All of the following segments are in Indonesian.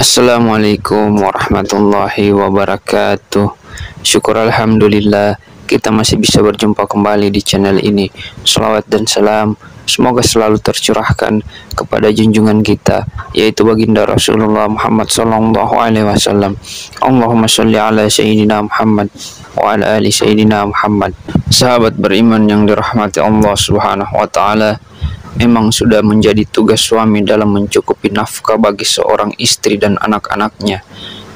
Assalamualaikum warahmatullahi wabarakatuh. Syukur alhamdulillah kita masih bisa berjumpa kembali di channel ini. Salawat dan salam semoga selalu tercurahkan kepada junjungan kita, yaitu baginda Rasulullah Muhammad sallallahu alaihi wasallam. Allahumma sholli ala sayyidina Muhammad wa ala ali sayyidina Muhammad. Sahabat beriman yang dirahmati Allah Subhanahu wa taala, memang sudah menjadi tugas suami dalam mencukupi nafkah bagi seorang istri dan anak-anaknya.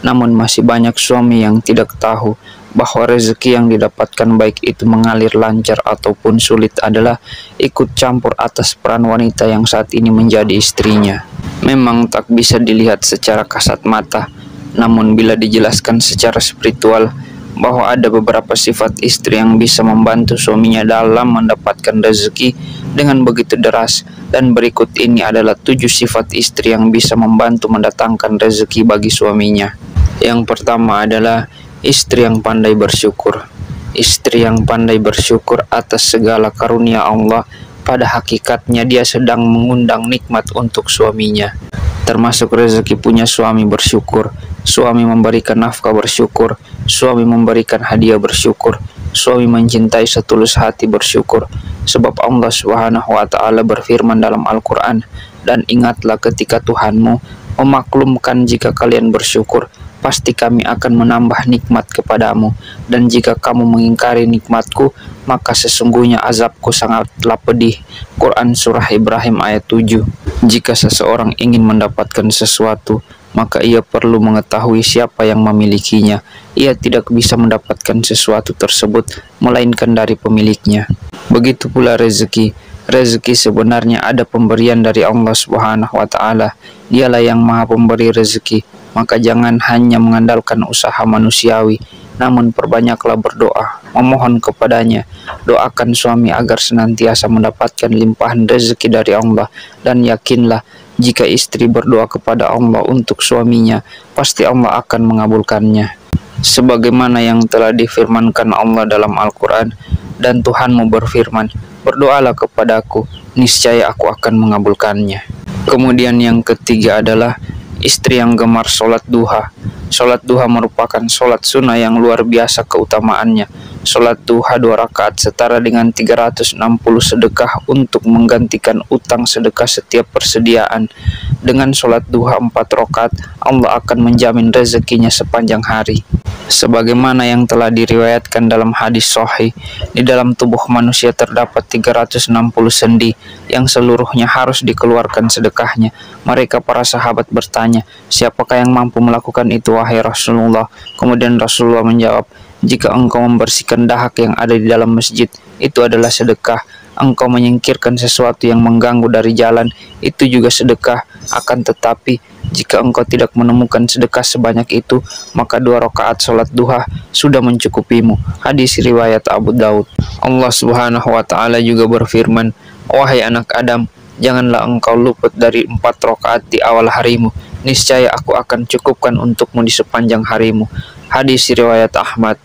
Namun masih banyak suami yang tidak tahu bahwa rezeki yang didapatkan, baik itu mengalir lancar ataupun sulit, adalah ikut campur atas peran wanita yang saat ini menjadi istrinya. Memang tak bisa dilihat secara kasat mata, namun bila dijelaskan secara spiritual, bahwa ada beberapa sifat istri yang bisa membantu suaminya dalam mendapatkan rezeki dengan begitu deras, dan berikut ini adalah 7 sifat istri yang bisa membantu mendatangkan rezeki bagi suaminya. Yang pertama adalah istri yang pandai bersyukur. Istri yang pandai bersyukur atas segala karunia Allah, pada hakikatnya dia sedang mengundang nikmat untuk suaminya. Termasuk rezeki punya suami bersyukur, suami memberikan nafkah bersyukur, suami memberikan hadiah bersyukur, suami mencintai setulus hati bersyukur. Sebab Allah Subhanahu wa taala berfirman dalam Al-Qur'an, "Dan ingatlah ketika Tuhanmu memaklumkan jika kalian bersyukur, pasti kami akan menambah nikmat kepadamu, dan jika kamu mengingkari nikmatku, maka sesungguhnya azabku sangatlah pedih." Quran Surah Ibrahim ayat 7. Jika seseorang ingin mendapatkan sesuatu, maka ia perlu mengetahui siapa yang memilikinya. Ia tidak bisa mendapatkan sesuatu tersebut melainkan dari pemiliknya. Begitu pula rezeki. Rezeki sebenarnya ada pemberian dari Allah Subhanahu wa taala. Dialah yang Maha Pemberi rezeki. Maka jangan hanya mengandalkan usaha manusiawi, namun perbanyaklah berdoa, memohon kepadanya. Doakan suami agar senantiasa mendapatkan limpahan rezeki dari Allah, dan yakinlah jika istri berdoa kepada Allah untuk suaminya, pasti Allah akan mengabulkannya. Sebagaimana yang telah difirmankan Allah dalam Al-Quran, "Dan Tuhanmu berfirman, berdoalah kepadaku, niscaya aku akan mengabulkannya." Kemudian yang ketiga adalah istri yang gemar sholat duha. Sholat duha merupakan sholat sunnah yang luar biasa keutamaannya. Sholat duha 2 rakaat setara dengan 360 sedekah untuk menggantikan utang sedekah setiap persediaan. Dengan sholat duha 4 rakaat, Allah akan menjamin rezekinya sepanjang hari. Sebagaimana yang telah diriwayatkan dalam hadis sahih, di dalam tubuh manusia terdapat 360 sendi yang seluruhnya harus dikeluarkan sedekahnya. Mereka para sahabat bertanya, "Siapakah yang mampu melakukan itu, wahai Rasulullah?" Kemudian Rasulullah menjawab, "Jika engkau membersihkan dahak yang ada di dalam masjid, itu adalah sedekah. Engkau menyingkirkan sesuatu yang mengganggu dari jalan, itu juga sedekah. Akan tetapi, jika engkau tidak menemukan sedekah sebanyak itu, maka 2 rakaat sholat duha sudah mencukupimu." Hadis riwayat Abu Daud. Allah Subhanahu wa taala juga berfirman, "Wahai anak Adam, janganlah engkau luput dari 4 rakaat di awal harimu. Niscaya aku akan cukupkan untukmu di sepanjang harimu." Hadis riwayat Ahmad.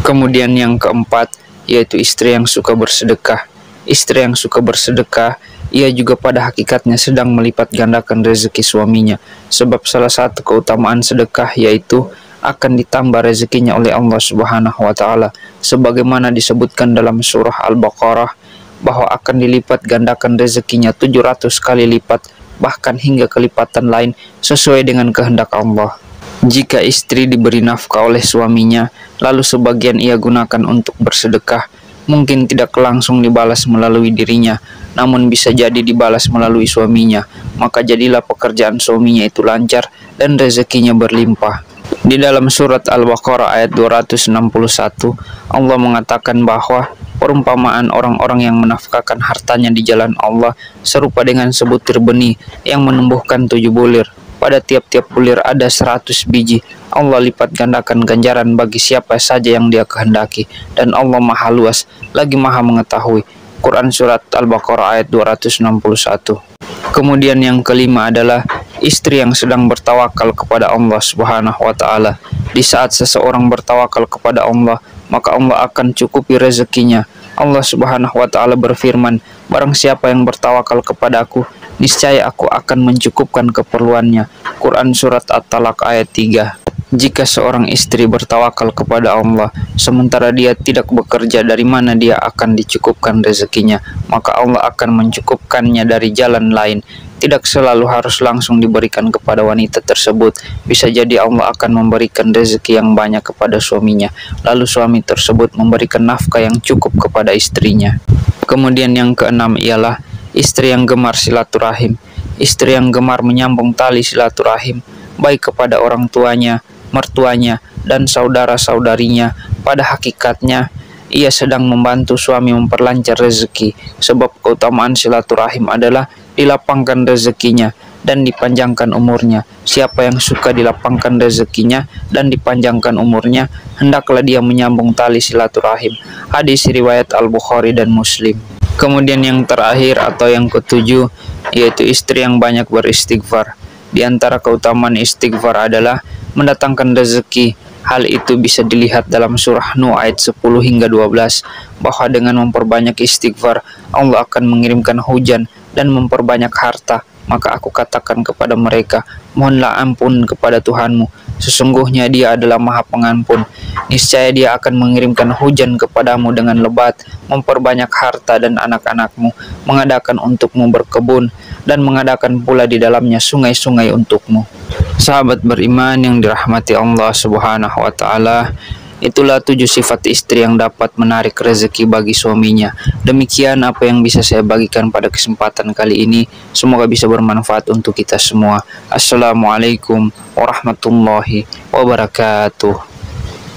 Kemudian yang keempat, yaitu istri yang suka bersedekah. Istri yang suka bersedekah, ia juga pada hakikatnya sedang melipat gandakan rezeki suaminya. Sebab salah satu keutamaan sedekah yaitu akan ditambah rezekinya oleh Allah Subhanahu wa taala. Sebagaimana disebutkan dalam surah Al-Baqarah, bahwa akan dilipat gandakan rezekinya 700 kali lipat, bahkan hingga kelipatan lain sesuai dengan kehendak Allah. Jika istri diberi nafkah oleh suaminya, lalu sebagian ia gunakan untuk bersedekah, mungkin tidak langsung dibalas melalui dirinya, namun bisa jadi dibalas melalui suaminya. Maka jadilah pekerjaan suaminya itu lancar dan rezekinya berlimpah. Di dalam surat Al-Baqarah ayat 261, Allah mengatakan bahwa perumpamaan orang-orang yang menafkahkan hartanya di jalan Allah serupa dengan sebutir benih yang menumbuhkan 7 bulir. Pada tiap-tiap bulir ada 100 biji. Allah lipat gandakan ganjaran bagi siapa saja yang dia kehendaki, dan Allah maha luas lagi maha mengetahui. Quran Surat Al-Baqarah ayat 261. Kemudian yang kelima adalah istri yang sedang bertawakal kepada Allah Subhanahu wa taala. Di saat seseorang bertawakal kepada Allah, maka Allah akan cukupi rezekinya. Allah Subhanahu wa taala berfirman, Barang siapa yang bertawakal kepadaku, niscaya aku akan mencukupkan keperluannya. Quran Surat At-Talaq ayat 3. Jika seorang istri bertawakal kepada Allah, sementara dia tidak bekerja, dari mana dia akan dicukupkan rezekinya? Maka Allah akan mencukupkannya dari jalan lain. Tidak selalu harus langsung diberikan kepada wanita tersebut. Bisa jadi Allah akan memberikan rezeki yang banyak kepada suaminya, lalu suami tersebut memberikan nafkah yang cukup kepada istrinya. Kemudian yang keenam ialah istri yang gemar silaturahim. Istri yang gemar menyambung tali silaturahim, baik kepada orang tuanya, mertuanya, dan saudara-saudarinya. Pada hakikatnya, ia sedang membantu suami memperlancar rezeki, sebab keutamaan silaturahim adalah dilapangkan rezekinya dan dipanjangkan umurnya. Siapa yang suka dilapangkan rezekinya dan dipanjangkan umurnya, hendaklah dia menyambung tali silaturahim. Hadis riwayat Al-Bukhari dan Muslim. Kemudian yang terakhir atau yang ketujuh, yaitu istri yang banyak beristighfar. Di antara keutamaan istighfar adalah mendatangkan rezeki. Hal itu bisa dilihat dalam surah Nuh ayat 10 hingga 12, bahwa dengan memperbanyak istighfar, Allah akan mengirimkan hujan dan memperbanyak harta. Maka aku katakan kepada mereka, mohonlah ampun kepada Tuhanmu, sesungguhnya Dia adalah Maha Pengampun. Niscaya Dia akan mengirimkan hujan kepadamu dengan lebat, memperbanyak harta dan anak-anakmu, mengadakan untukmu berkebun, dan mengadakan pula di dalamnya sungai-sungai untukmu. Sahabat beriman yang dirahmati Allah Subhanahu wa Ta'ala, itulah 7 sifat istri yang dapat menarik rezeki bagi suaminya. Demikian apa yang bisa saya bagikan pada kesempatan kali ini. Semoga bisa bermanfaat untuk kita semua. Assalamualaikum warahmatullahi wabarakatuh.